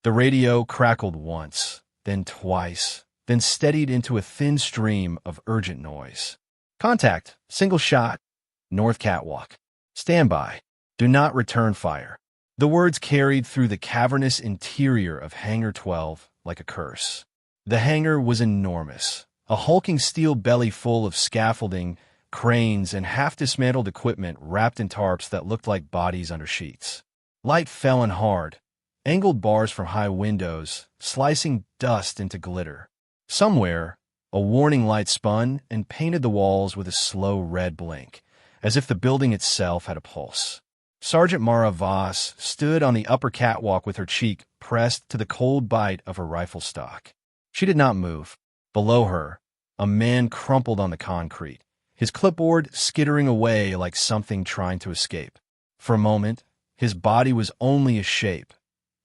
The radio crackled once, then twice, then steadied into a thin stream of urgent noise. Contact, single shot, North Catwalk. Stand by. Do not return fire. The words carried through the cavernous interior of Hangar 12 like a curse. The hangar was enormous, a hulking steel belly full of scaffolding, cranes, and half-dismantled equipment wrapped in tarps that looked like bodies under sheets. Light fell in hard, angled bars from high windows, slicing dust into glitter. Somewhere, a warning light spun and painted the walls with a slow red blink, as if the building itself had a pulse. Sergeant Mara Voss stood on the upper catwalk with her cheek pressed to the cold bite of her rifle stock. She did not move. Below her, a man crumpled on the concrete, his clipboard skittering away like something trying to escape. For a moment, his body was only a shape,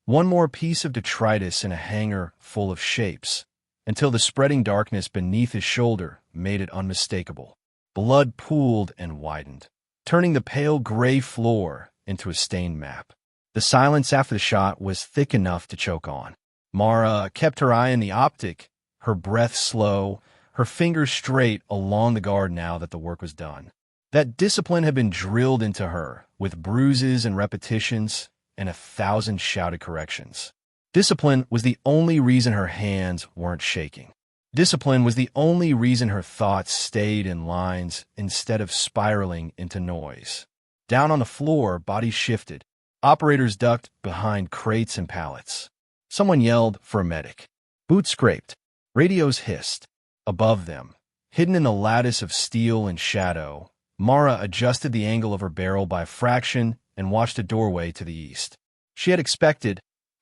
one more piece of detritus in a hangar full of shapes, until the spreading darkness beneath his shoulder made it unmistakable. Blood pooled and widened, turning the pale gray floor into a stained map. The silence after the shot was thick enough to choke on. Mara kept her eye on the optic, her breath slow, her fingers straight along the guard now that the work was done. That discipline had been drilled into her, with bruises and repetitions and 1,000 shouted corrections. Discipline was the only reason her hands weren't shaking. Discipline was the only reason her thoughts stayed in lines instead of spiraling into noise. Down on the floor, bodies shifted. Operators ducked behind crates and pallets. Someone yelled for a medic. Boots scraped. Radios hissed. Above them, hidden in the lattice of steel and shadow, Mara adjusted the angle of her barrel by a fraction and watched a doorway to the east. She had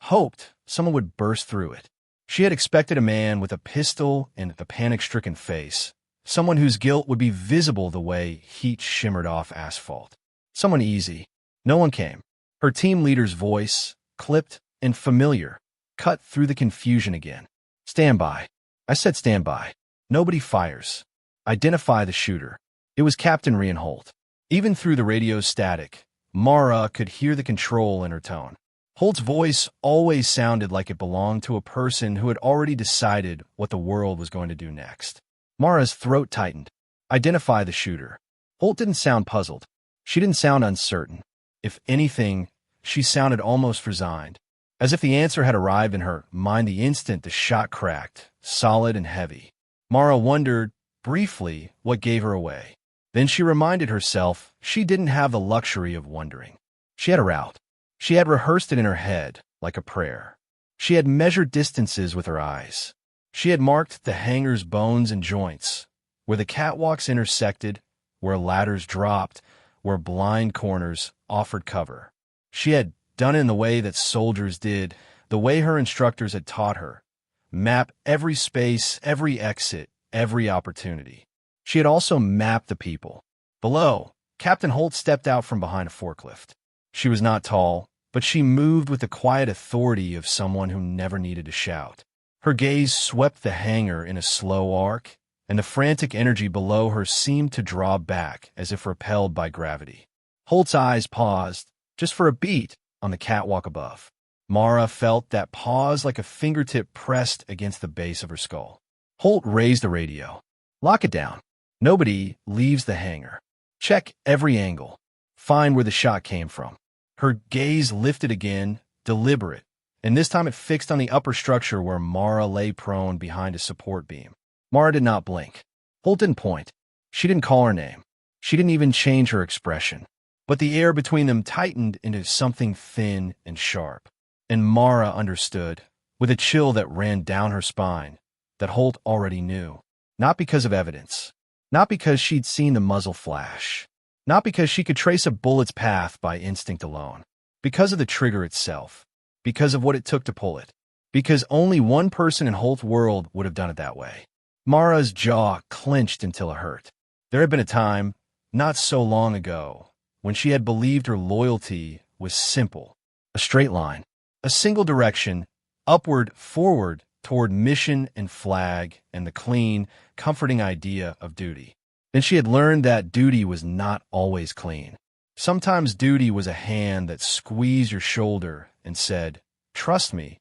hoped someone would burst through it. She had expected a man with a pistol and a panic-stricken face, someone whose guilt would be visible the way heat shimmered off asphalt. Someone easy. No one came. Her team leader's voice, clipped and familiar, cut through the confusion again. Stand by. I said stand by. Nobody fires. Identify the shooter. It was Captain Holt. Even through the radio's static, Mara could hear the control in her tone. Holt's voice always sounded like it belonged to a person who had already decided what the world was going to do next. Mara's throat tightened. Identify the shooter. Holt didn't sound puzzled. She didn't sound uncertain. If anything, she sounded almost resigned, as if the answer had arrived in her mind the instant the shot cracked, solid and heavy. Mara wondered, briefly, what gave her away. Then she reminded herself she didn't have the luxury of wondering. She had a route. She had rehearsed it in her head, like a prayer. She had measured distances with her eyes. She had marked the hangar's bones and joints, where the catwalks intersected, where ladders dropped, where blind corners offered cover. She had done it in the way that soldiers did, the way her instructors had taught her. Map every space, every exit, every opportunity. She had also mapped the people. Below, Captain Holt stepped out from behind a forklift. She was not tall, but she moved with the quiet authority of someone who never needed to shout. Her gaze swept the hangar in a slow arc, and the frantic energy below her seemed to draw back as if repelled by gravity. Holt's eyes paused, just for a beat, on the catwalk above. Mara felt that pause like a fingertip pressed against the base of her skull. Holt raised the radio. Lock it down. Nobody leaves the hangar. Check every angle. Find where the shot came from. Her gaze lifted again, deliberate, and this time it fixed on the upper structure where Mara lay prone behind a support beam. Mara did not blink. Holt didn't point. She didn't call her name. She didn't even change her expression. But the air between them tightened into something thin and sharp. And Mara understood, with a chill that ran down her spine, that Holt already knew. Not because of evidence. Not because she'd seen the muzzle flash. Not because she could trace a bullet's path by instinct alone. Because of the trigger itself. Because of what it took to pull it. Because only one person in Holt's world would have done it that way. Mara's jaw clenched until it hurt. There had been a time, not so long ago, when she had believed her loyalty was simple. A straight line. A single direction, upward, forward, toward mission and flag and the clean, comforting idea of duty. Then she had learned that duty was not always clean. Sometimes duty was a hand that squeezed your shoulder and said, "Trust me,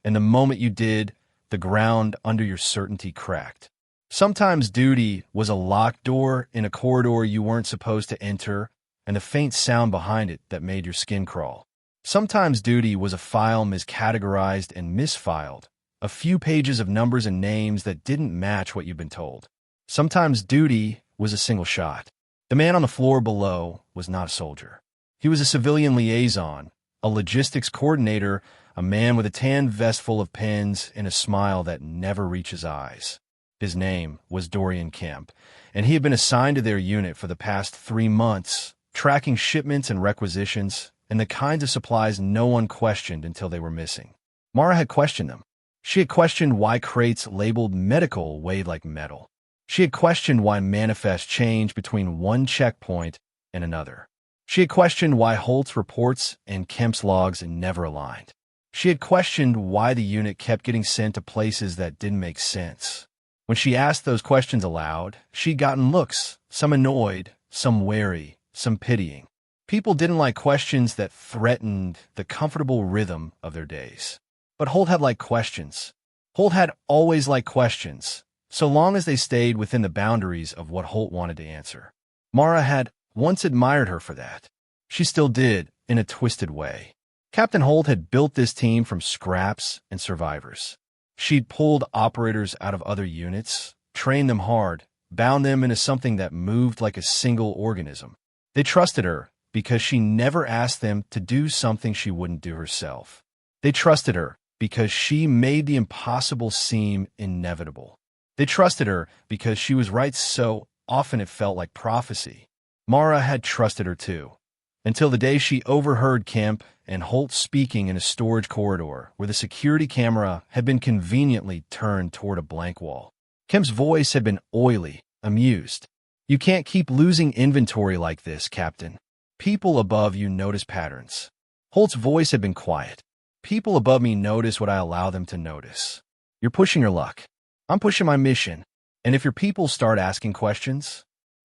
and the moment you did, the ground under your certainty cracked. Sometimes duty was a locked door in a corridor you weren't supposed to enter, and the faint sound behind it that made your skin crawl. Sometimes duty was a file miscategorized and misfiled, a few pages of numbers and names that didn't match what you've been told. Sometimes duty was a single shot. The man on the floor below was not a soldier. He was a civilian liaison, a logistics coordinator, a man with a tan vest full of pins and a smile that never reaches eyes. His name was Dorian Kemp, and he had been assigned to their unit for the past 3 months, tracking shipments and requisitions, and the kinds of supplies no one questioned until they were missing. Mara had questioned them. She had questioned why crates labeled medical weighed like metal. She had questioned why manifests changed between one checkpoint and another. She had questioned why Holt's reports and Kemp's logs never aligned. She had questioned why the unit kept getting sent to places that didn't make sense. When she asked those questions aloud, she'd gotten looks, some annoyed, some wary, some pitying. People didn't like questions that threatened the comfortable rhythm of their days. But Holt had liked questions. Holt had always liked questions, so long as they stayed within the boundaries of what Holt wanted to answer. Mara had once admired her for that. She still did, in a twisted way. Captain Holt had built this team from scraps and survivors. She'd pulled operators out of other units, trained them hard, bound them into something that moved like a single organism. They trusted her because she never asked them to do something she wouldn't do herself. They trusted her because she made the impossible seem inevitable. They trusted her because she was right so often it felt like prophecy. Mara had trusted her too, until the day she overheard Kemp and Holt speaking in a storage corridor where the security camera had been conveniently turned toward a blank wall. Kemp's voice had been oily, amused. "You can't keep losing inventory like this, Captain. People above you notice patterns." Holt's voice had been quiet. "People above me notice what I allow them to notice. You're pushing your luck. I'm pushing my mission. And if your people start asking questions..."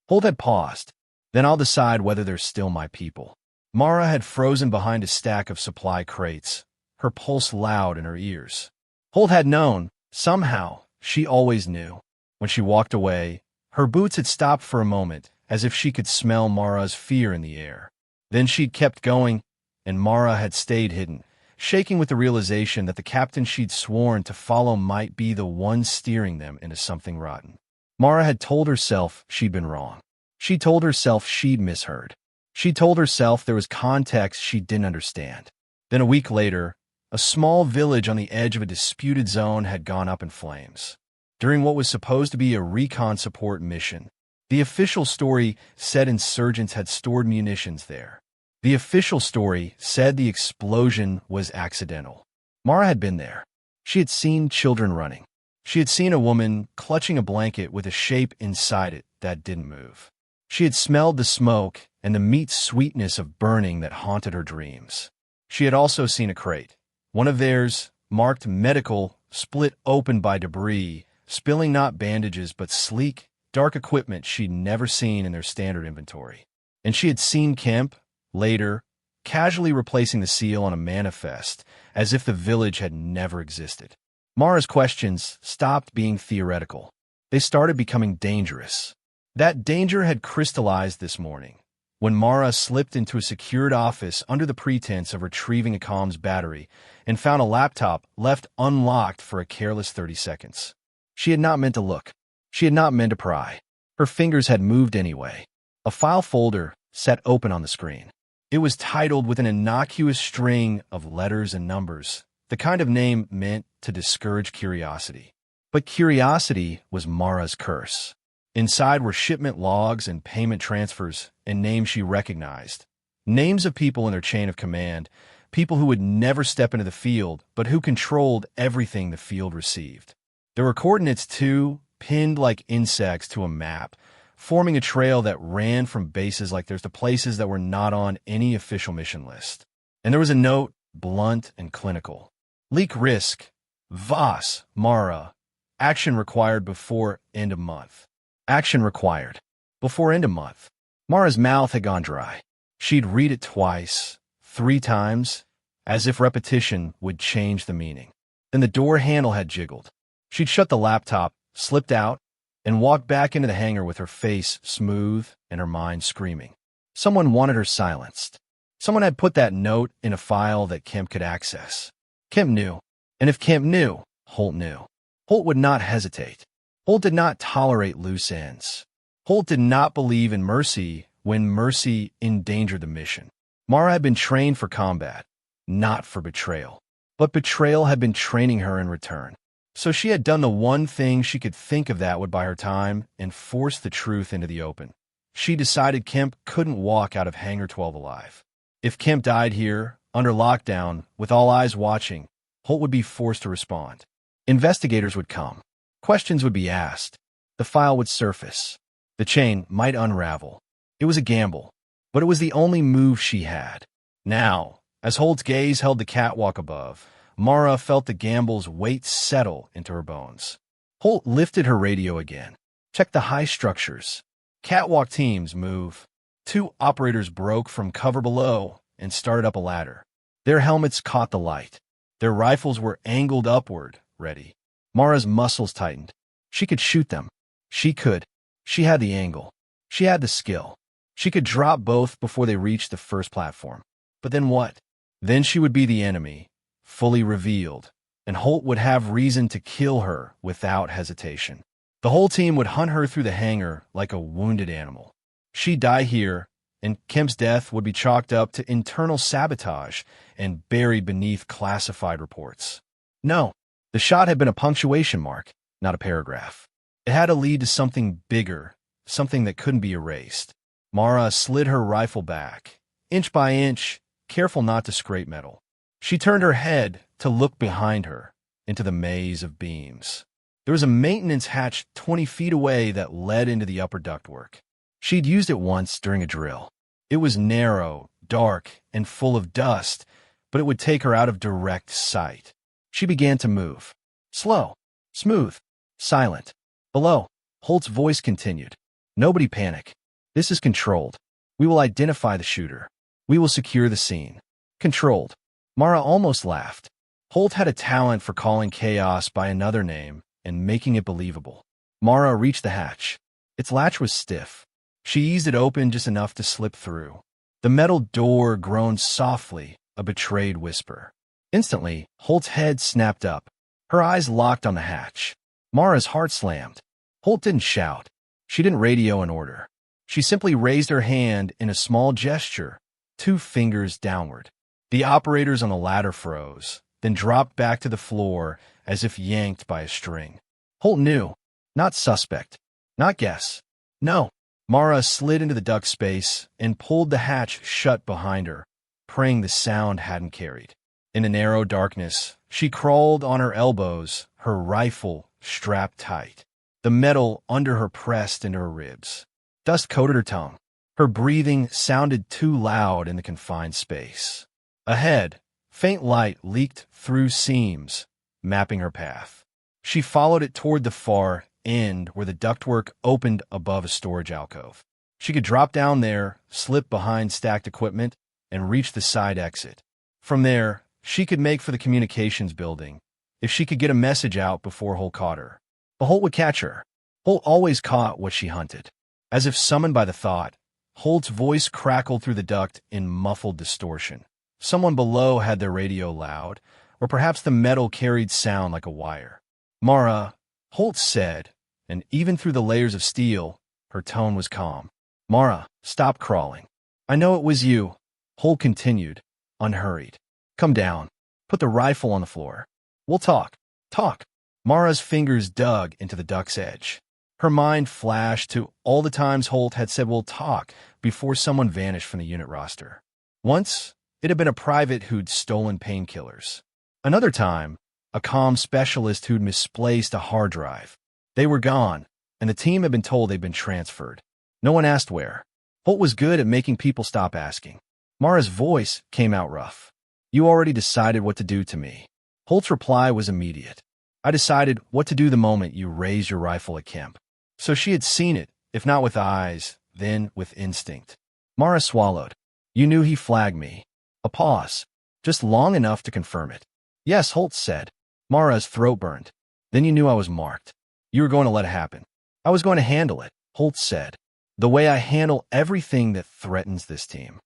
Holt had paused. "Then I'll decide whether they're still my people." Mara had frozen behind a stack of supply crates, her pulse loud in her ears. Holt had known, somehow, she always knew. When she walked away, her boots had stopped for a moment, as if she could smell Mara's fear in the air. Then she'd kept going, and Mara had stayed hidden, shaking with the realization that the captain she'd sworn to follow might be the one steering them into something rotten. Mara had told herself she'd been wrong. She told herself she'd misheard. She told herself there was context she didn't understand. Then a week later, a small village on the edge of a disputed zone had gone up in flames. During what was supposed to be a recon support mission, the official story said insurgents had stored munitions there. The official story said the explosion was accidental. Mara had been there. She had seen children running. She had seen a woman clutching a blanket with a shape inside it that didn't move. She had smelled the smoke and the meat sweetness of burning that haunted her dreams. She had also seen a crate, one of theirs, marked medical, split open by debris, spilling not bandages but sleek, dark equipment she'd never seen in their standard inventory. And she had seen Kemp, later, casually replacing the seal on a manifest, as if the village had never existed. Mara's questions stopped being theoretical. They started becoming dangerous. That danger had crystallized this morning, when Mara slipped into a secured office under the pretense of retrieving a comms battery and found a laptop left unlocked for a careless 30 seconds. She had not meant to look. She had not meant to pry. Her fingers had moved anyway. A file folder sat open on the screen. It was titled with an innocuous string of letters and numbers, the kind of name meant to discourage curiosity. But curiosity was Mara's curse. Inside were shipment logs and payment transfers and names she recognized. Names of people in their chain of command, people who would never step into the field, but who controlled everything the field received. There were coordinates, too, pinned like insects to a map, forming a trail that ran from bases like theirs to places that were not on any official mission list. And there was a note, blunt and clinical. Leak risk. VAS, Mara. Action required before end of month. Action required. Before end of month. Mara's mouth had gone dry. She'd read it twice, 3 times, as if repetition would change the meaning. Then the door handle had jiggled. She'd shut the laptop, slipped out, and walked back into the hangar with her face smooth and her mind screaming. Someone wanted her silenced. Someone had put that note in a file that Kemp could access. Kemp knew. And if Kemp knew, Holt knew. Holt would not hesitate. Holt did not tolerate loose ends. Holt did not believe in mercy when mercy endangered the mission. Mara had been trained for combat, not for betrayal. But betrayal had been training her in return. So she had done the one thing she could think of that would buy her time and force the truth into the open. She decided Kemp couldn't walk out of Hangar 12 alive. If Kemp died here, under lockdown, with all eyes watching, Holt would be forced to respond. Investigators would come. Questions would be asked. The file would surface. The chain might unravel. It was a gamble, but it was the only move she had. Now, as Holt's gaze held the catwalk above, Mara felt the gamble's weight settle into her bones. Holt lifted her radio again. Checked the high structures. Catwalk teams move. 2 operators broke from cover below and started up a ladder. Their helmets caught the light. Their rifles were angled upward, ready. Mara's muscles tightened. She could shoot them. She could. She had the angle. She had the skill. She could drop both before they reached the first platform. But then what? Then she would be the enemy, fully revealed, and Holt would have reason to kill her without hesitation. The whole team would hunt her through the hangar like a wounded animal. She'd die here, and Kemp's death would be chalked up to internal sabotage and buried beneath classified reports. No, the shot had been a punctuation mark, not a paragraph. It had to lead to something bigger, something that couldn't be erased. Mara slid her rifle back, inch by inch, careful not to scrape metal. She turned her head to look behind her, into the maze of beams. There was a maintenance hatch 20 feet away that led into the upper ductwork. She'd used it once during a drill. It was narrow, dark, and full of dust, but it would take her out of direct sight. She began to move. Slow, smooth, silent. Below, Holt's voice continued. Nobody panic. This is controlled. We will identify the shooter. We will secure the scene. Controlled. Mara almost laughed. Holt had a talent for calling chaos by another name and making it believable. Mara reached the hatch. Its latch was stiff. She eased it open just enough to slip through. The metal door groaned softly, a betrayed whisper. Instantly, Holt's head snapped up. Her eyes locked on the hatch. Mara's heart slammed. Holt didn't shout. She didn't radio an order. She simply raised her hand in a small gesture, 2 fingers downward. The operators on the ladder froze, then dropped back to the floor as if yanked by a string. Holt knew. Not suspect. Not guess. No. Mara slid into the duct space and pulled the hatch shut behind her, praying the sound hadn't carried. In the narrow darkness, she crawled on her elbows, her rifle strapped tight. The metal under her pressed into her ribs. Dust coated her tongue. Her breathing sounded too loud in the confined space. Ahead, faint light leaked through seams, mapping her path. She followed it toward the far end where the ductwork opened above a storage alcove. She could drop down there, slip behind stacked equipment, and reach the side exit. From there, she could make for the communications building, if she could get a message out before Holt caught her. But Holt would catch her. Holt always caught what she hunted. As if summoned by the thought, Holt's voice crackled through the duct in muffled distortion. Someone below had their radio loud, or perhaps the metal carried sound like a wire. Mara, Holt said, and even through the layers of steel, her tone was calm. Mara, stop crawling. I know it was you. Holt continued, unhurried. Come down. Put the rifle on the floor. We'll talk. Talk. Mara's fingers dug into the duct's edge. Her mind flashed to all the times Holt had said we'll talk before someone vanished from the unit roster. Once, it had been a private who'd stolen painkillers. Another time, a comm specialist who'd misplaced a hard drive. They were gone, and the team had been told they'd been transferred. No one asked where. Holt was good at making people stop asking. Mara's voice came out rough. You already decided what to do to me. Holt's reply was immediate. I decided what to do the moment you raised your rifle at Kemp. So she had seen it, if not with eyes, then with instinct. Mara swallowed. You knew he flagged me. A pause, just long enough to confirm it. Yes, Holt said. Mara's throat burned. Then you knew I was marked. You were going to let it happen. I was going to handle it, Holt said. The way I handle everything that threatens this team.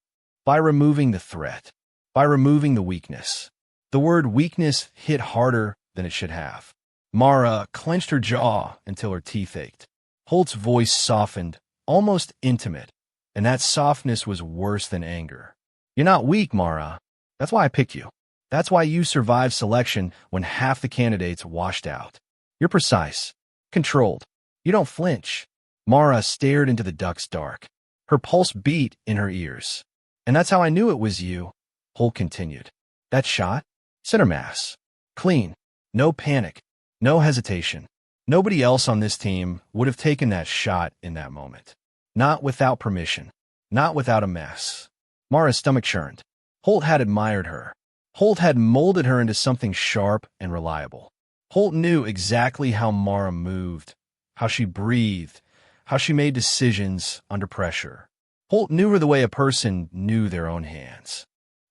By removing the threat. By removing the weakness. The word weakness hit harder than it should have. Mara clenched her jaw until her teeth ached. Holt's voice softened, almost intimate, and that softness was worse than anger. You're not weak, Mara. That's why I picked you. That's why you survived selection when half the candidates washed out. You're precise, controlled. You don't flinch. Mara stared into the duck's dark. Her pulse beat in her ears. And that's how I knew it was you, Holt continued. That shot? Center mass. Clean. No panic. No hesitation. Nobody else on this team would have taken that shot in that moment. Not without permission. Not without a mess. Mara's stomach churned. Holt had admired her. Holt had molded her into something sharp and reliable. Holt knew exactly how Mara moved, how she breathed, how she made decisions under pressure. Holt knew her the way a person knew their own hands.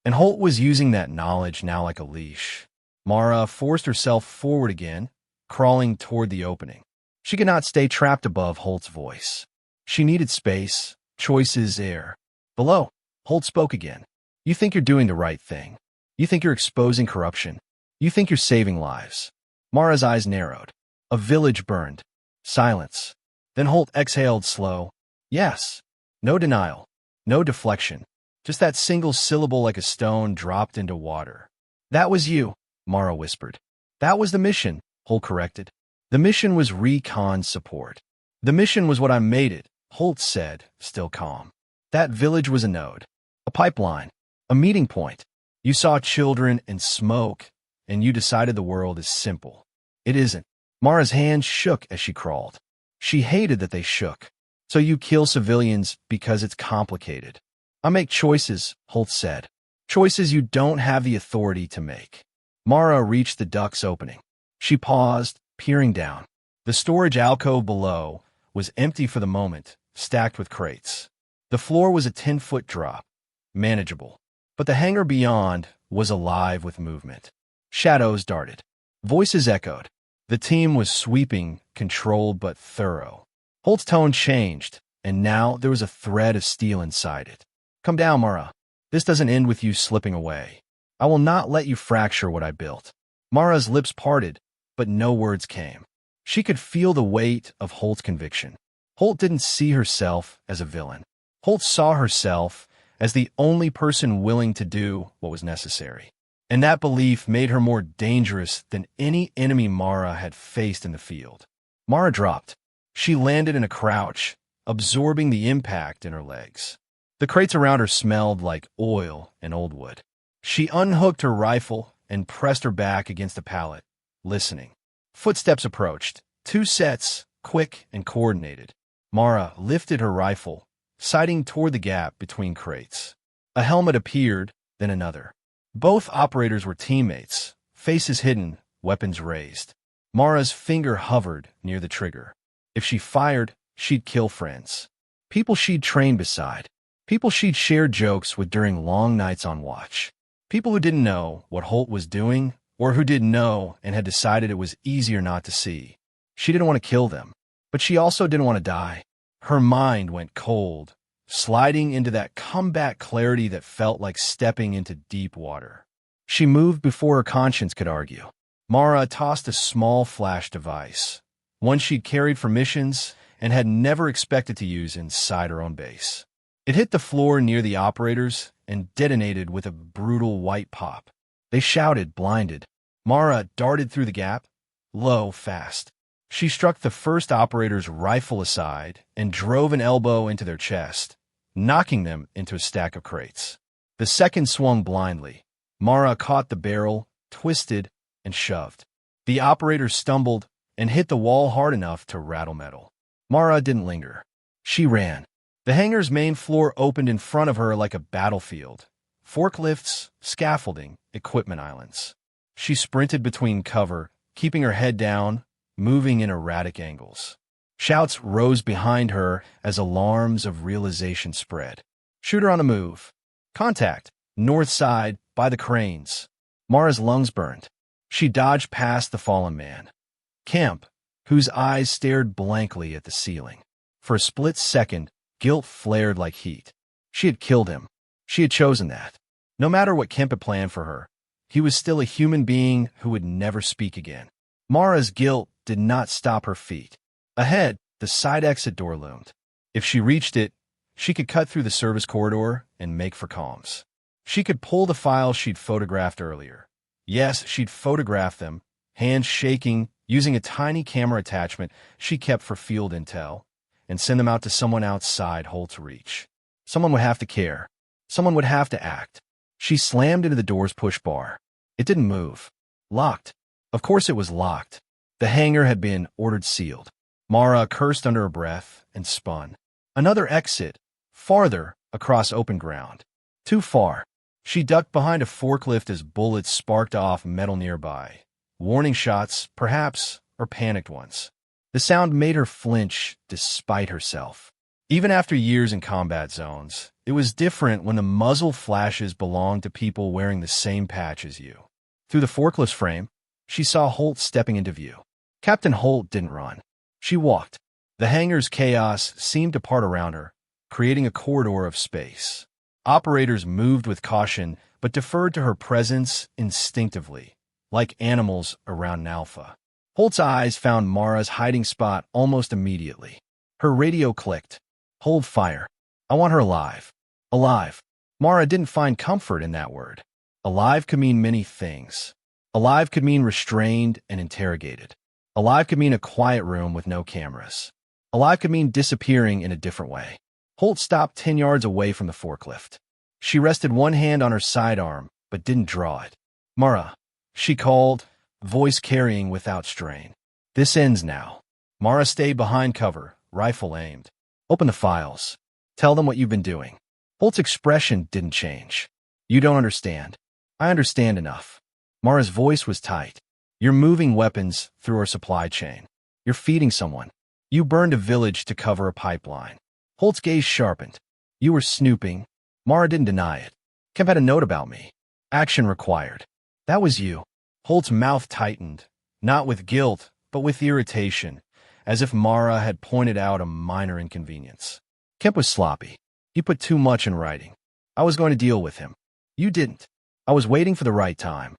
And Holt was using that knowledge now like a leash. Mara forced herself forward again, crawling toward the opening. She could not stay trapped above Holt's voice. She needed space, choices, air. Below, Holt spoke again. You think you're doing the right thing. You think you're exposing corruption. You think you're saving lives. Mara's eyes narrowed. A village burned. Silence. Then Holt exhaled slow. Yes. No denial. No deflection. Just that single syllable like a stone dropped into water. That was you, Mara whispered. That was the mission, Holt corrected. The mission was recon support. The mission was what I made it, Holt said, still calm. That village was a node. A pipeline. A meeting point. You saw children and smoke, and you decided the world is simple. It isn't. Mara's hands shook as she crawled. She hated that they shook. So you kill civilians because it's complicated. I make choices, Holt said. Choices you don't have the authority to make. Mara reached the duct's opening. She paused, peering down. The storage alcove below was empty for the moment, stacked with crates. The floor was a 10-foot drop, manageable. But the hangar beyond was alive with movement. Shadows darted. Voices echoed. The team was sweeping, controlled but thorough. Holt's tone changed, and now there was a thread of steel inside it. Come down, Mara. This doesn't end with you slipping away. I will not let you fracture what I built. Mara's lips parted, but no words came. She could feel the weight of Holt's conviction. Holt didn't see herself as a villain. Holt saw herself as the only person willing to do what was necessary. And that belief made her more dangerous than any enemy Mara had faced in the field. Mara dropped. She landed in a crouch, absorbing the impact in her legs. The crates around her smelled like oil and old wood. She unhooked her rifle and pressed her back against the pallet, listening. Footsteps approached, 2 sets, quick and coordinated. Mara lifted her rifle, sighting toward the gap between crates. A helmet appeared, then another. Both operators were teammates, faces hidden, weapons raised. Mara's finger hovered near the trigger. If she fired, she'd kill friends. People she'd trained beside. People she'd shared jokes with during long nights on watch. People who didn't know what Holt was doing, or who did know and had decided it was easier not to see. She didn't want to kill them, but she also didn't want to die. Her mind went cold, sliding into that combat clarity that felt like stepping into deep water. She moved before her conscience could argue. Mara tossed a small flash device, one she'd carried for missions and had never expected to use inside her own base. It hit the floor near the operators and detonated with a brutal white pop. They shouted, blinded. Mara darted through the gap, low, fast. She struck the first operator's rifle aside and drove an elbow into their chest, knocking them into a stack of crates. The second swung blindly. Mara caught the barrel, twisted, and shoved. The operator stumbled and hit the wall hard enough to rattle metal. Mara didn't linger. She ran. The hangar's main floor opened in front of her like a battlefield. Forklifts, scaffolding, equipment islands. She sprinted between cover, keeping her head down, moving in erratic angles. Shouts rose behind her as alarms of realization spread. Shooter on the move. Contact. North side, by the cranes. Mara's lungs burned. She dodged past the fallen man, Kemp, whose eyes stared blankly at the ceiling. For a split second, guilt flared like heat. She had killed him. She had chosen that. No matter what Kemp had planned for her, he was still a human being who would never speak again. Mara's guilt did not stop her feet. Ahead, the side exit door loomed. If she reached it, she could cut through the service corridor and make for comms. She could pull the files she'd photographed earlier. Yes, she'd photographed them, hands shaking, using a tiny camera attachment she kept for field intel, and send them out to someone outside Holt's reach. Someone would have to care. Someone would have to act. She slammed into the door's push bar. It didn't move. Locked. Of course it was locked. The hangar had been ordered sealed. Mara cursed under her breath and spun. Another exit, farther across open ground. Too far. She ducked behind a forklift as bullets sparked off metal nearby. Warning shots, perhaps, or panicked ones. The sound made her flinch despite herself. Even after years in combat zones, it was different when the muzzle flashes belonged to people wearing the same patch as you. Through the forklift's frame, she saw Holt stepping into view. Captain Holt didn't run. She walked. The hangar's chaos seemed to part around her, creating a corridor of space. Operators moved with caution, but deferred to her presence instinctively, like animals around an alpha. Holt's eyes found Mara's hiding spot almost immediately. Her radio clicked. Hold fire. I want her alive. Alive. Mara didn't find comfort in that word. Alive could mean many things. Alive could mean restrained and interrogated. Alive could mean a quiet room with no cameras. Alive could mean disappearing in a different way. Holt stopped 10 yards away from the forklift. She rested one hand on her sidearm, but didn't draw it. Mara, she called, voice carrying without strain. This ends now. Mara stayed behind cover, rifle aimed. Open the files. Tell them what you've been doing. Holt's expression didn't change. You don't understand. I understand enough. Mara's voice was tight. You're moving weapons through our supply chain. You're feeding someone. You burned a village to cover a pipeline. Holt's gaze sharpened. You were snooping. Mara didn't deny it. Kemp had a note about me. Action required. That was you. Holt's mouth tightened, not with guilt, but with irritation, as if Mara had pointed out a minor inconvenience. Kemp was sloppy. He put too much in writing. I was going to deal with him. You didn't. I was waiting for the right time.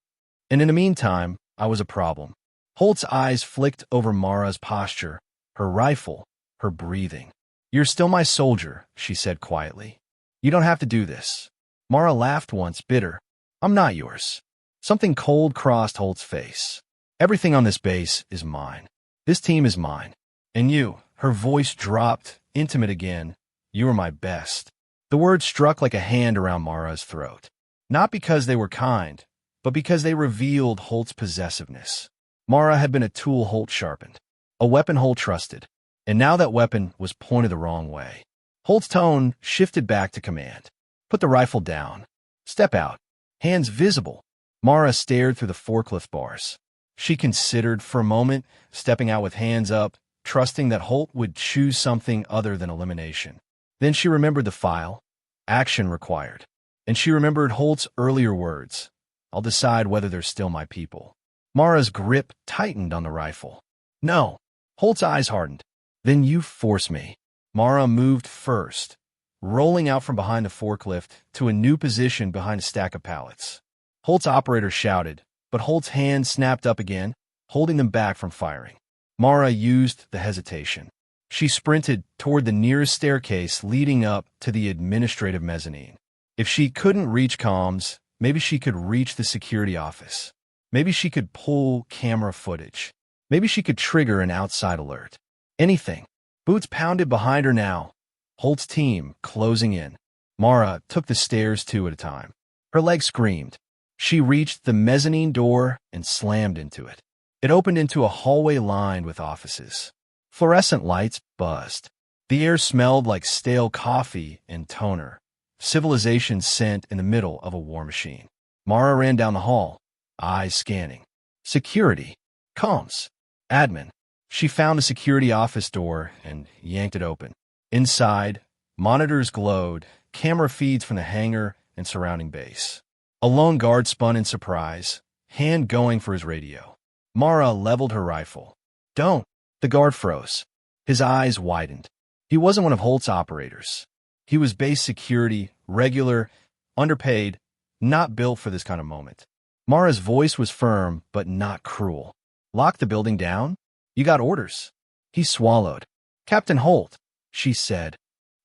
And in the meantime, I was a problem. Holt's eyes flicked over Mara's posture, her rifle, her breathing. You're still my soldier, she said quietly. You don't have to do this. Mara laughed once, bitter. I'm not yours. Something cold crossed Holt's face. Everything on this base is mine. This team is mine. And you, her voice dropped, intimate again. You are my best. The words struck like a hand around Mara's throat. Not because they were kind, but because they revealed Holt's possessiveness. Mara had been a tool Holt sharpened, a weapon Holt trusted, and now that weapon was pointed the wrong way. Holt's tone shifted back to command. Put the rifle down. Step out. Hands visible. Mara stared through the forklift bars. She considered for a moment, stepping out with hands up, trusting that Holt would choose something other than elimination. Then she remembered the file. Action required. And she remembered Holt's earlier words. I'll decide whether they're still my people. Mara's grip tightened on the rifle. No. Holt's eyes hardened. Then you force me. Mara moved first, rolling out from behind the forklift to a new position behind a stack of pallets. Holt's operator shouted, but Holt's hands snapped up again, holding them back from firing. Mara used the hesitation. She sprinted toward the nearest staircase leading up to the administrative mezzanine. If she couldn't reach comms, maybe she could reach the security office. Maybe she could pull camera footage. Maybe she could trigger an outside alert. Anything. Boots pounded behind her now. Holt's team closing in. Mara took the stairs two at a time. Her legs screamed. She reached the mezzanine door and slammed into it. It opened into a hallway lined with offices. Fluorescent lights buzzed. The air smelled like stale coffee and toner. Civilization scent in the middle of a war machine. Mara ran down the hall, eyes scanning. Security. Comms. Admin. She found a security office door and yanked it open. Inside, monitors glowed, camera feeds from the hangar and surrounding base. A lone guard spun in surprise, hand going for his radio. Mara leveled her rifle. Don't. The guard froze. His eyes widened. He wasn't one of Holt's operators. He was base security, regular, underpaid, not built for this kind of moment. Mara's voice was firm, but not cruel. Lock the building down? You got orders. He swallowed. Captain Holt, she said.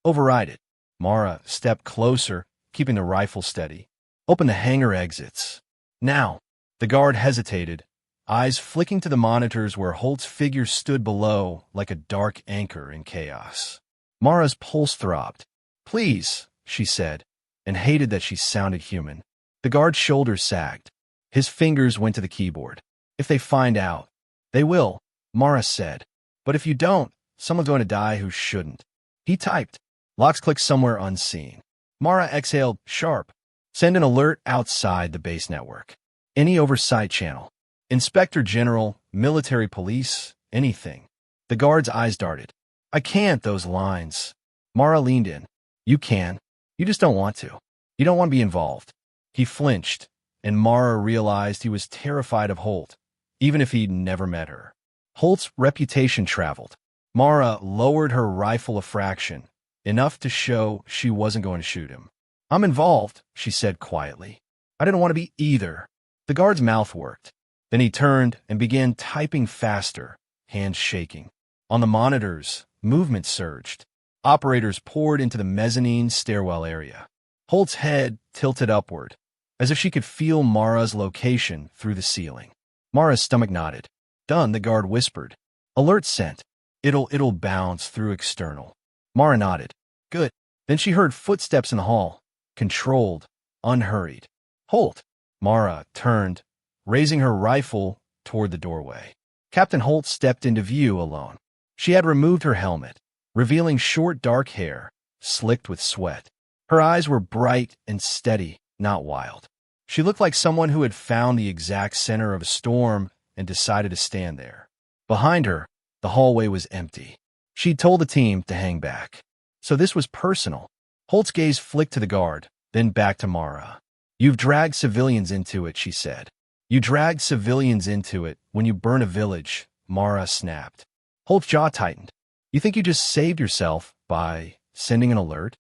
Override it. Mara stepped closer, keeping the rifle steady. Open the hangar exits. Now. The guard hesitated, eyes flicking to the monitors where Holt's figure stood below like a dark anchor in chaos. Mara's pulse throbbed. Please, she said, and hated that she sounded human. The guard's shoulders sagged. His fingers went to the keyboard. If they find out, they will, Mara said. But if you don't, someone's going to die who shouldn't. He typed. Locks clicked somewhere unseen. Mara exhaled, sharp. Send an alert outside the base network. Any oversight channel. Inspector General, military police, anything. The guard's eyes darted. I can't, those lines. Mara leaned in. You can. You just don't want to. You don't want to be involved. He flinched, and Mara realized he was terrified of Holt, even if he'd never met her. Holt's reputation traveled. Mara lowered her rifle a fraction, enough to show she wasn't going to shoot him. I'm involved, she said quietly. I didn't want to be either. The guard's mouth worked. Then he turned and began typing faster, hands shaking. On the monitors, movement surged. Operators poured into the mezzanine stairwell area. Holt's head tilted upward, as if she could feel Mara's location through the ceiling. Mara's stomach nodded. Done, the guard whispered. Alert sent. It'll bounce through external. Mara nodded. Good. Then she heard footsteps in the hall. Controlled, unhurried. Holt. Mara turned, raising her rifle toward the doorway. Captain Holt stepped into view alone. She had removed her helmet, revealing short dark hair, slicked with sweat. Her eyes were bright and steady, not wild. She looked like someone who had found the exact center of a storm and decided to stand there. Behind her, the hallway was empty. She'd told the team to hang back. So this was personal. Holt's gaze flicked to the guard, then back to Mara. You've dragged civilians into it, she said. You dragged civilians into it when you burn a village, Mara snapped. Holt's jaw tightened. You think you just saved yourself by sending an alert?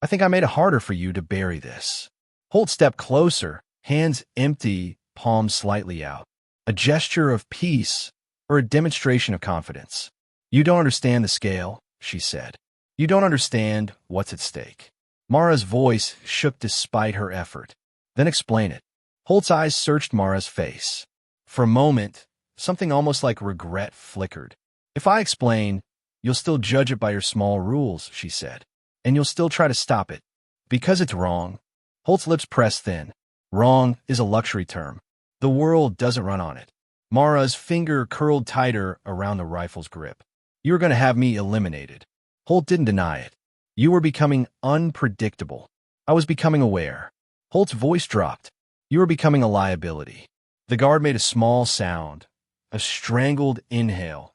I think I made it harder for you to bury this. Holt stepped closer, hands empty, palms slightly out. A gesture of peace or a demonstration of confidence. You don't understand the scale, she said. You don't understand what's at stake. Mara's voice shook despite her effort. Then explain it. Holt's eyes searched Mara's face. For a moment, something almost like regret flickered. If I explain, you'll still judge it by your small rules, she said. And you'll still try to stop it. Because it's wrong. Holt's lips pressed thin. Wrong is a luxury term. The world doesn't run on it. Mara's finger curled tighter around the rifle's grip. You were going to have me eliminated. Holt didn't deny it. You were becoming unpredictable. I was becoming aware. Holt's voice dropped. You were becoming a liability. The guard made a small sound, a strangled inhale,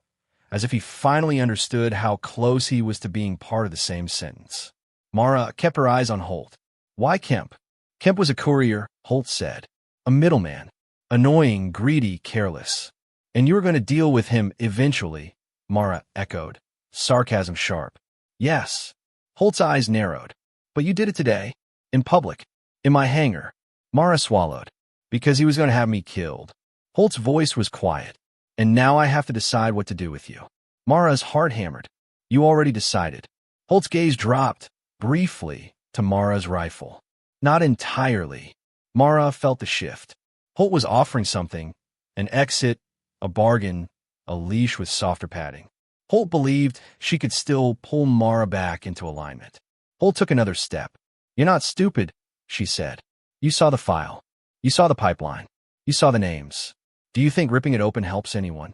as if he finally understood how close he was to being part of the same sentence. Mara kept her eyes on Holt. Why Kemp? Kemp was a courier, Holt said. A middleman. Annoying, greedy, careless. And you were going to deal with him eventually, Mara echoed, sarcasm sharp. Yes. Holt's eyes narrowed. But you did it today. In public. In my hangar. Mara swallowed. Because he was going to have me killed. Holt's voice was quiet. And now I have to decide what to do with you. Mara's heart hammered. You already decided. Holt's gaze dropped, briefly, to Mara's rifle. Not entirely. Mara felt the shift. Holt was offering something. An exit, a bargain, a leash with softer padding. Holt believed she could still pull Mara back into alignment. Holt took another step. You're not stupid, she said. You saw the file. You saw the pipeline. You saw the names. Do you think ripping it open helps anyone?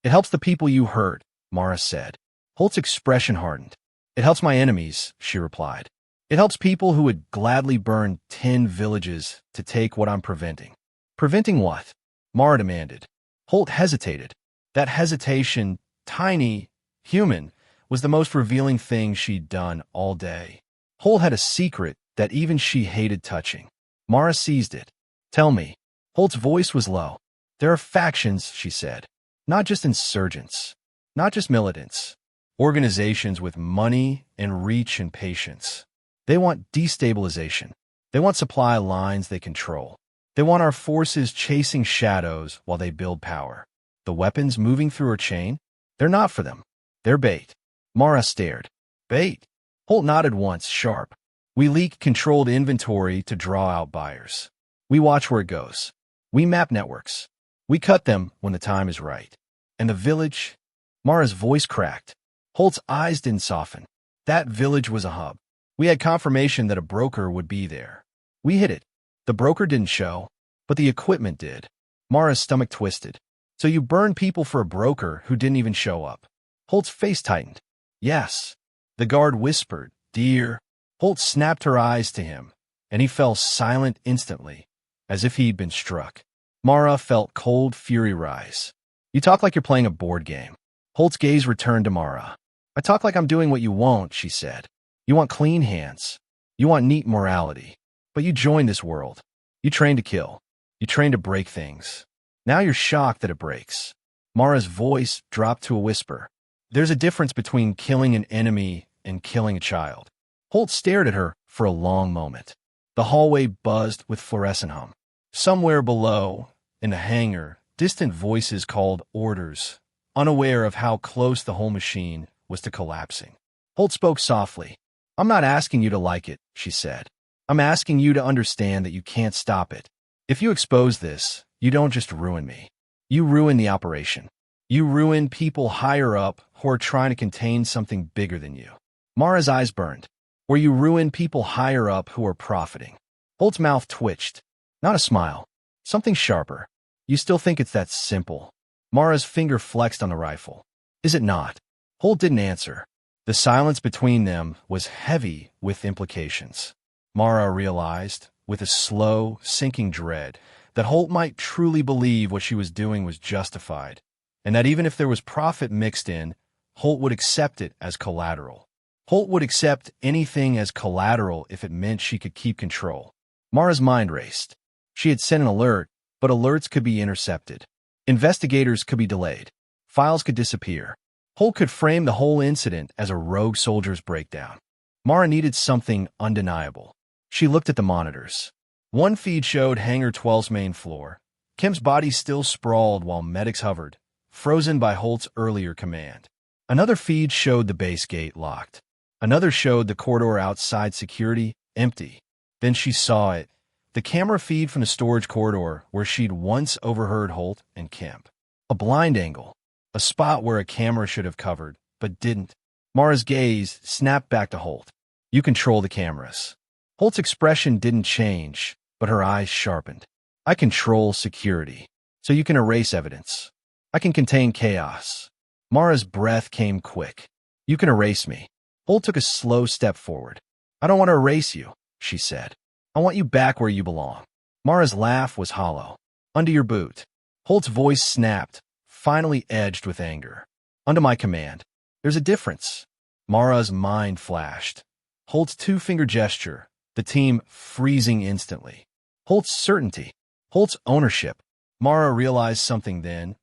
It helps the people you hurt, Mara said. Holt's expression hardened. It helps my enemies, she replied. It helps people who would gladly burn 10 villages to take what I'm preventing. Preventing what? Mara demanded. Holt hesitated. That hesitation, tiny, human, was the most revealing thing she'd done all day. Holt had a secret that even she hated touching. Mara seized it. Tell me. Holt's voice was low. There are factions, she said. Not just insurgents. Not just militants. Organizations with money and reach and patience. They want destabilization. They want supply lines they control. They want our forces chasing shadows while they build power. The weapons moving through our chain? They're not for them. They're bait. Mara stared. Bait? Holt nodded once, sharp. We leak controlled inventory to draw out buyers. We watch where it goes. We map networks. We cut them when the time is right. And the village? Mara's voice cracked. Holt's eyes didn't soften. That village was a hub. We had confirmation that a broker would be there. We hit it. The broker didn't show, but the equipment did. Mara's stomach twisted. So you burned people for a broker who didn't even show up. Holt's face tightened. Yes. The guard whispered, Dear. Holt snapped her eyes to him, and he fell silent instantly, as if he'd been struck. Mara felt cold fury rise. You talk like you're playing a board game. Holt's gaze returned to Mara. I talk like I'm doing what you won't, she said. You want clean hands. You want neat morality. But you joined this world. You trained to kill. You trained to break things. Now you're shocked that it breaks. Mara's voice dropped to a whisper. There's a difference between killing an enemy and killing a child. Holt stared at her for a long moment. The hallway buzzed with fluorescent hum. Somewhere below, in the hangar, distant voices called orders, unaware of how close the whole machine was to collapsing. Holt spoke softly. I'm not asking you to like it, she said. I'm asking you to understand that you can't stop it. If you expose this, you don't just ruin me. You ruin the operation. You ruin people higher up who are trying to contain something bigger than you. Mara's eyes burned. Or you ruin people higher up who are profiting. Holt's mouth twitched. Not a smile. Something sharper. You still think it's that simple. Mara's finger flexed on the rifle. Is it not? Holt didn't answer. The silence between them was heavy with implications. Mara realized, with a slow, sinking dread, that Holt might truly believe what she was doing was justified, and that even if there was profit mixed in, Holt would accept it as collateral. Holt would accept anything as collateral if it meant she could keep control. Mara's mind raced. She had sent an alert, but alerts could be intercepted. Investigators could be delayed. Files could disappear. Holt could frame the whole incident as a rogue soldier's breakdown. Mara needed something undeniable. She looked at the monitors. One feed showed Hangar 12's main floor. Kim's body still sprawled while medics hovered, frozen by Holt's earlier command. Another feed showed the base gate locked. Another showed the corridor outside security empty. Then she saw it, the camera feed from the storage corridor where she'd once overheard Holt and Kemp. A blind angle, a spot where a camera should have covered, but didn't. Mara's gaze snapped back to Holt. You control the cameras. Holt's expression didn't change, but her eyes sharpened. I control security, so you can erase evidence. I can contain chaos. Mara's breath came quick. You can erase me. Holt took a slow step forward. I don't want to erase you, she said. I want you back where you belong. Mara's laugh was hollow. Under your boot. Holt's voice snapped, finally edged with anger. Under my command. There's a difference. Mara's mind flashed. Holt's two-finger gesture, the team freezing instantly. Holt's certainty. Holt's ownership. Mara realized something then,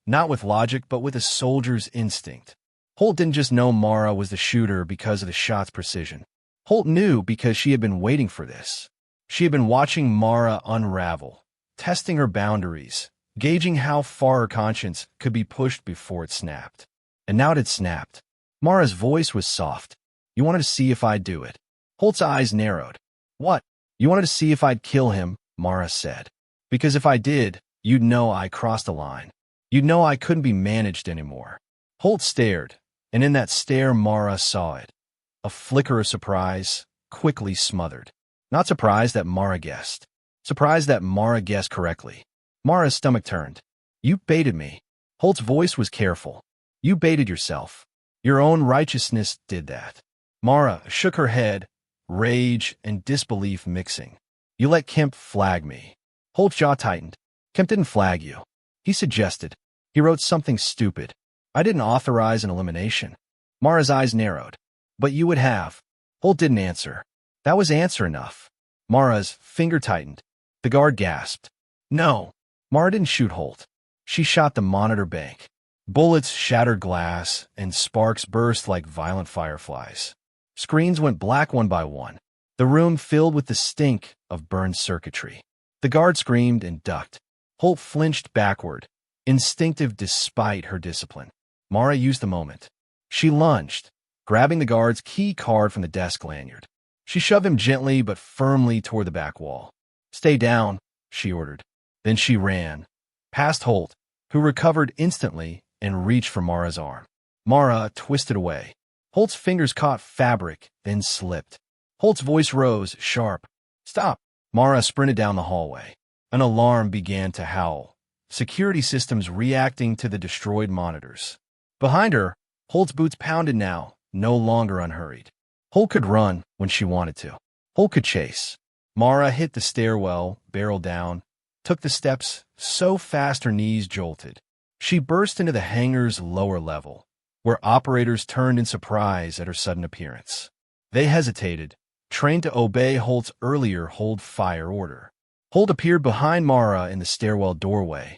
not with logic but with a soldier's instinct. Holt didn't just know Mara was the shooter because of the shot's precision. Holt knew because she had been waiting for this. She had been watching Mara unravel, testing her boundaries, gauging how far her conscience could be pushed before it snapped. And now it had snapped. Mara's voice was soft. You wanted to see if I'd do it. Holt's eyes narrowed. What? You wanted to see if I'd kill him, Mara said. Because if I did, you'd know I crossed a line. You'd know I couldn't be managed anymore. Holt stared, and in that stare Mara saw it. A flicker of surprise, quickly smothered. Not surprised that Mara guessed. Surprised that Mara guessed correctly. Mara's stomach turned. You baited me. Holt's voice was careful. You baited yourself. Your own righteousness did that. Mara shook her head, rage and disbelief mixing. You let Kemp flag me. Holt's jaw tightened. Kemp didn't flag you. He suggested. He wrote something stupid. I didn't authorize an elimination. Mara's eyes narrowed. But you would have. Holt didn't answer. That was answer enough. Mara's finger tightened. The guard gasped. No. Mara didn't shoot Holt. She shot the monitor bank. Bullets shattered glass, and sparks burst like violent fireflies. Screens went black one by one. The room filled with the stink of burned circuitry. The guard screamed and ducked. Holt flinched backward, instinctive despite her discipline. Mara used the moment. She lunged, grabbing the guard's key card from the desk lanyard. She shoved him gently but firmly toward the back wall. "Stay down," she ordered. Then she ran, past Holt, who recovered instantly and reached for Mara's arm. Mara twisted away. Holt's fingers caught fabric, then slipped. Holt's voice rose, sharp. "Stop!" Mara sprinted down the hallway. An alarm began to howl, security systems reacting to the destroyed monitors. Behind her, Holt's boots pounded now, no longer unhurried. Holt could run when she wanted to. Holt could chase. Mara hit the stairwell, barreled down, took the steps so fast her knees jolted. She burst into the hangar's lower level, where operators turned in surprise at her sudden appearance. They hesitated, trained to obey Holt's earlier hold-fire order. Holt appeared behind Mara in the stairwell doorway,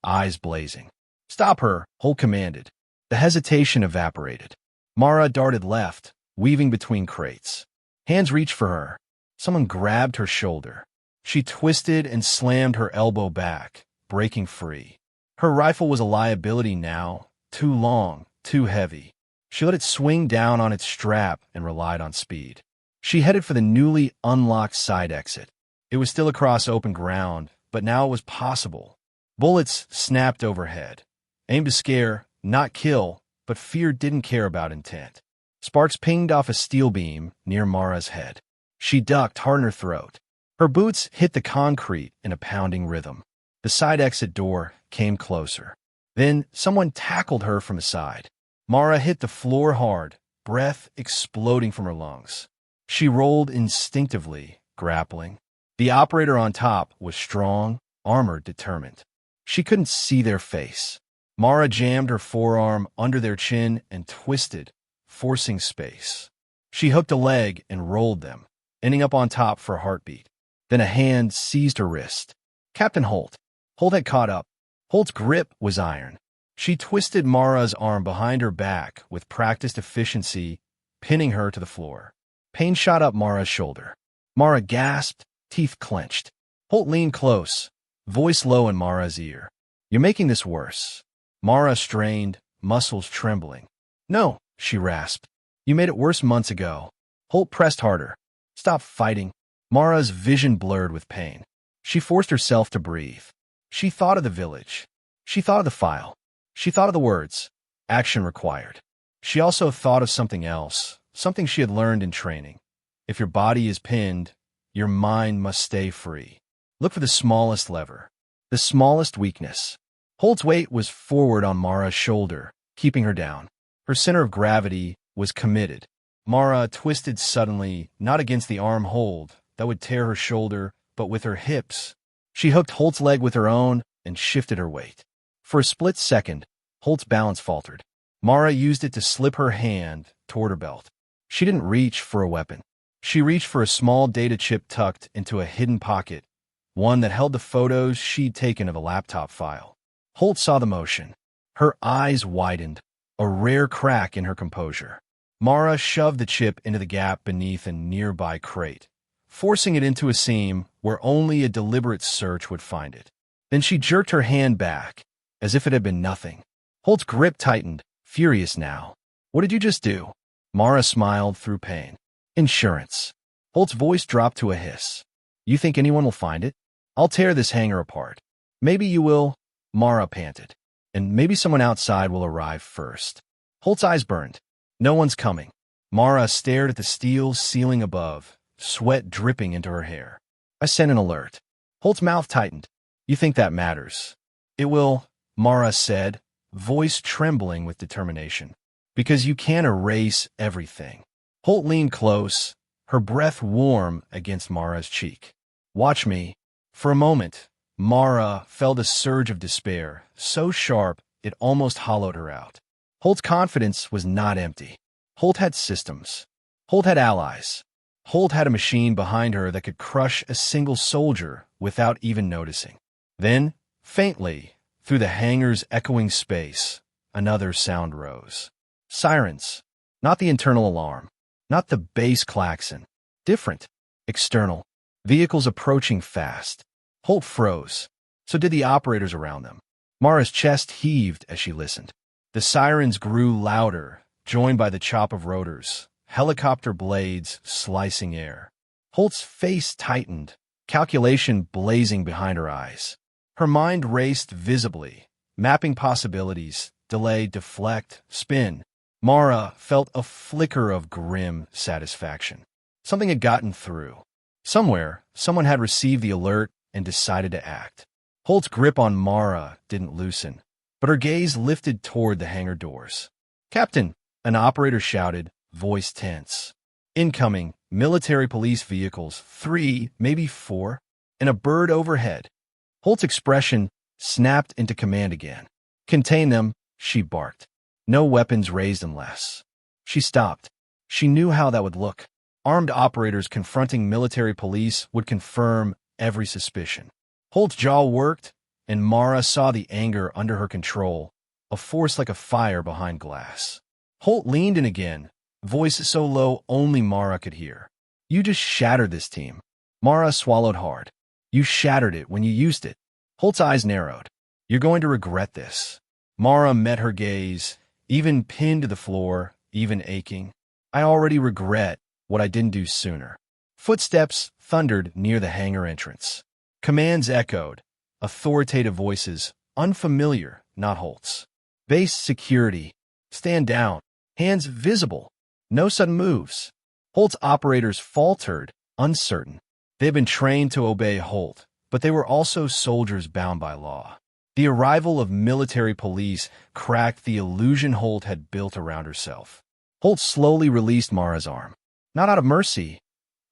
eyes blazing. "Stop her," Holt commanded. The hesitation evaporated. Mara darted left, weaving between crates. Hands reached for her. Someone grabbed her shoulder. She twisted and slammed her elbow back, breaking free. Her rifle was a liability now, too long, too heavy. She let it swing down on its strap and relied on speed. She headed for the newly unlocked side exit. It was still across open ground, but now it was possible. Bullets snapped overhead. Aimed to scare, not kill, but fear didn't care about intent. Sparks pinged off a steel beam near Mara's head. She ducked hard in her throat. Her boots hit the concrete in a pounding rhythm. The side exit door came closer. Then someone tackled her from the side. Mara hit the floor hard, breath exploding from her lungs. She rolled instinctively, grappling. The operator on top was strong, armored, determined. She couldn't see their face. Mara jammed her forearm under their chin and twisted, forcing space. She hooked a leg and rolled them, ending up on top for a heartbeat. Then a hand seized her wrist. Captain Holt. Holt had caught up. Holt's grip was iron. She twisted Mara's arm behind her back with practiced efficiency, pinning her to the floor. Pain shot up Mara's shoulder. Mara gasped, teeth clenched. Holt leaned close, voice low in Mara's ear. "You're making this worse." Mara strained, muscles trembling. "No," she rasped. "You made it worse months ago." Holt pressed harder. "Stop fighting." Mara's vision blurred with pain. She forced herself to breathe. She thought of the village. She thought of the file. She thought of the words, "Action required." She also thought of something else, something she had learned in training. If your body is pinned, your mind must stay free. Look for the smallest lever, the smallest weakness. Holt's weight was forward on Mara's shoulder, keeping her down. Her center of gravity was committed. Mara twisted suddenly, not against the arm hold that would tear her shoulder, but with her hips. She hooked Holt's leg with her own and shifted her weight. For a split second, Holt's balance faltered. Mara used it to slip her hand toward her belt. She didn't reach for a weapon. She reached for a small data chip tucked into a hidden pocket, one that held the photos she'd taken of a laptop file. Holt saw the motion. Her eyes widened, a rare crack in her composure. Mara shoved the chip into the gap beneath a nearby crate, forcing it into a seam where only a deliberate search would find it. Then she jerked her hand back, as if it had been nothing. Holt's grip tightened, furious now. "What did you just do?" Mara smiled through pain. "Insurance." Holt's voice dropped to a hiss. "You think anyone will find it? I'll tear this hangar apart." "Maybe you will," Mara panted. "And maybe someone outside will arrive first." Holt's eyes burned. "No one's coming." Mara stared at the steel ceiling above, sweat dripping into her hair. "I sent an alert." Holt's mouth tightened. "You think that matters?" "It will," Mara said, voice trembling with determination. "Because you can't erase everything." Holt leaned close, her breath warm against Mara's cheek. "Watch me." For a moment, Mara felt a surge of despair, so sharp it almost hollowed her out. Holt's confidence was not empty. Holt had systems. Holt had allies. Holt had a machine behind her that could crush a single soldier without even noticing. Then, faintly, through the hangar's echoing space, another sound rose. Sirens. Not the internal alarm. Not the base klaxon. Different. External. Vehicles approaching fast. Holt froze. So did the operators around them. Mara's chest heaved as she listened. The sirens grew louder, joined by the chop of rotors, helicopter blades slicing air. Holt's face tightened, calculation blazing behind her eyes. Her mind raced visibly, mapping possibilities, delay, deflect, spin. Mara felt a flicker of grim satisfaction. Something had gotten through. Somewhere, someone had received the alert and decided to act. Holt's grip on Mara didn't loosen, but her gaze lifted toward the hangar doors. "Captain," an operator shouted, voice tense. "Incoming, military police vehicles, 3, maybe 4, and a bird overhead." Holt's expression snapped into command again. "Contain them," she barked. "No weapons raised unless." She stopped. She knew how that would look. Armed operators confronting military police would confirm every suspicion. Holt's jaw worked, and Mara saw the anger under her control, a force like a fire behind glass. Holt leaned in again, voice so low only Mara could hear. "You just shattered this team." Mara swallowed hard. "You shattered it when you used it." Holt's eyes narrowed. "You're going to regret this." Mara met her gaze, even pinned to the floor, even aching. "I already regret what I didn't do sooner." Footsteps thundered near the hangar entrance. Commands echoed, authoritative voices, unfamiliar, not Holt's. "Base security. Stand down. Hands visible. No sudden moves." Holt's operators faltered, uncertain. They had been trained to obey Holt, but they were also soldiers bound by law. The arrival of military police cracked the illusion Holt had built around herself. Holt slowly released Mara's arm. Not out of mercy,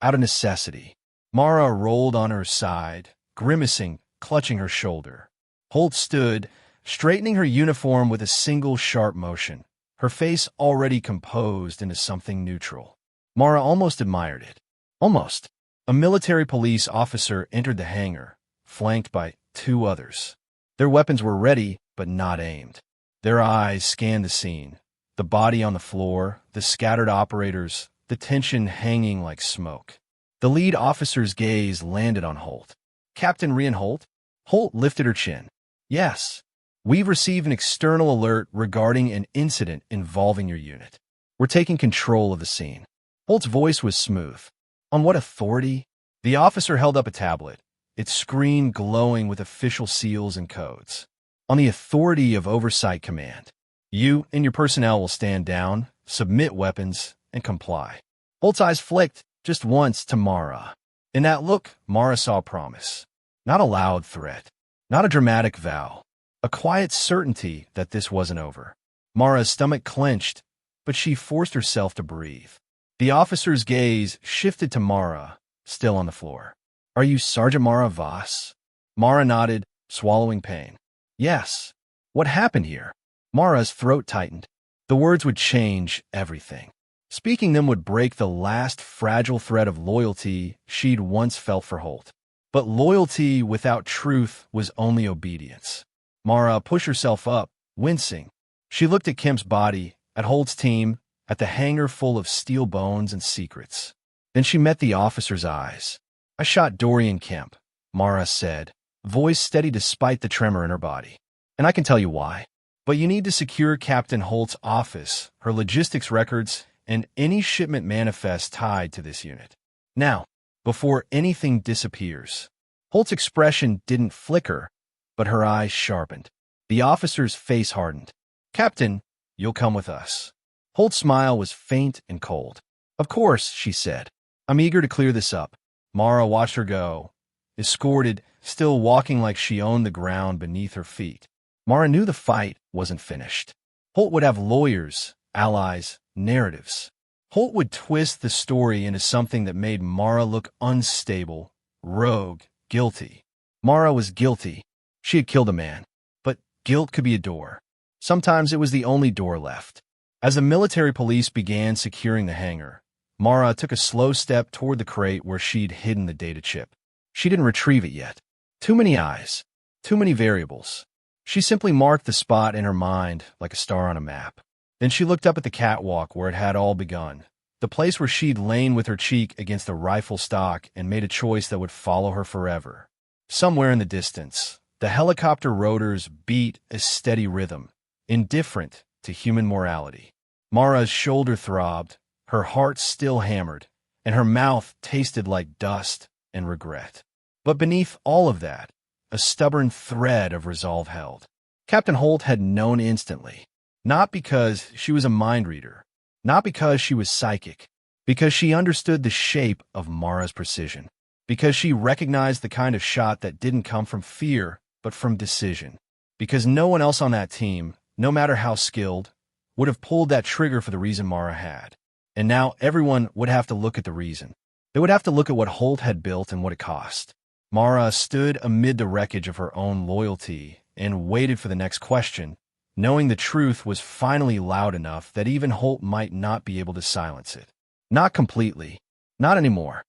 out of necessity. Mara rolled on her side, grimacing, clutching her shoulder. Holt stood, straightening her uniform with a single sharp motion, her face already composed into something neutral. Mara almost admired it. Almost. A military police officer entered the hangar, flanked by 2 others. Their weapons were ready, but not aimed. Their eyes scanned the scene, the body on the floor, the scattered operators, the tension hanging like smoke. The lead officer's gaze landed on Holt. "Captain Rian Holt?" Holt lifted her chin. "Yes. We've received an external alert regarding an incident involving your unit. We're taking control of the scene." Holt's voice was smooth. "On what authority?" The officer held up a tablet, its screen glowing with official seals and codes. "On the authority of Oversight Command. You and your personnel will stand down, submit weapons, and comply." Holt's eyes flicked just once to Mara. In that look, Mara saw promise. Not a loud threat, not a dramatic vow, a quiet certainty that this wasn't over. Mara's stomach clenched, but she forced herself to breathe. The officer's gaze shifted to Mara, still on the floor. "Are you Sergeant Mara Voss?" Mara nodded, swallowing pain. "Yes." "What happened here?" Mara's throat tightened. The words would change everything. Speaking them would break the last fragile thread of loyalty she'd once felt for Holt. But loyalty without truth was only obedience. Mara pushed herself up, wincing. She looked at Kemp's body, at Holt's team, at the hangar full of steel bones and secrets. Then she met the officer's eyes. "I shot Dorian Kemp," Mara said, voice steady despite the tremor in her body. "And I can tell you why. But you need to secure Captain Holt's office, her logistics records, and any shipment manifest tied to this unit. Now, before anything disappears." Holt's expression didn't flicker, but her eyes sharpened. The officer's face hardened. "Captain, you'll come with us." Holt's smile was faint and cold. "Of course," she said. "I'm eager to clear this up." Mara watched her go, escorted, still walking like she owned the ground beneath her feet. Mara knew the fight wasn't finished. Holt would have lawyers, allies, narratives. Holt would twist the story into something that made Mara look unstable, rogue, guilty. Mara was guilty. She had killed a man. But guilt could be a door. Sometimes it was the only door left. As the military police began securing the hangar, Mara took a slow step toward the crate where she'd hidden the data chip. She didn't retrieve it yet. Too many eyes. Too many variables. She simply marked the spot in her mind like a star on a map. Then she looked up at the catwalk where it had all begun, the place where she'd lain with her cheek against the rifle stock and made a choice that would follow her forever. Somewhere in the distance, the helicopter rotors beat a steady rhythm, indifferent to human morality. Mara's shoulder throbbed, her heart still hammered, and her mouth tasted like dust and regret. But beneath all of that, a stubborn thread of resolve held. Captain Holt had known instantly, not because she was a mind reader, not because she was psychic, because she understood the shape of Mara's precision, because she recognized the kind of shot that didn't come from fear, but from decision, because no one else on that team, no matter how skilled, would have pulled that trigger for the reason Mara had. And now everyone would have to look at the reason. They would have to look at what Holt had built and what it cost. Mara stood amid the wreckage of her own loyalty and waited for the next question, knowing the truth was finally loud enough that even Holt might not be able to silence it. Not completely. Not anymore.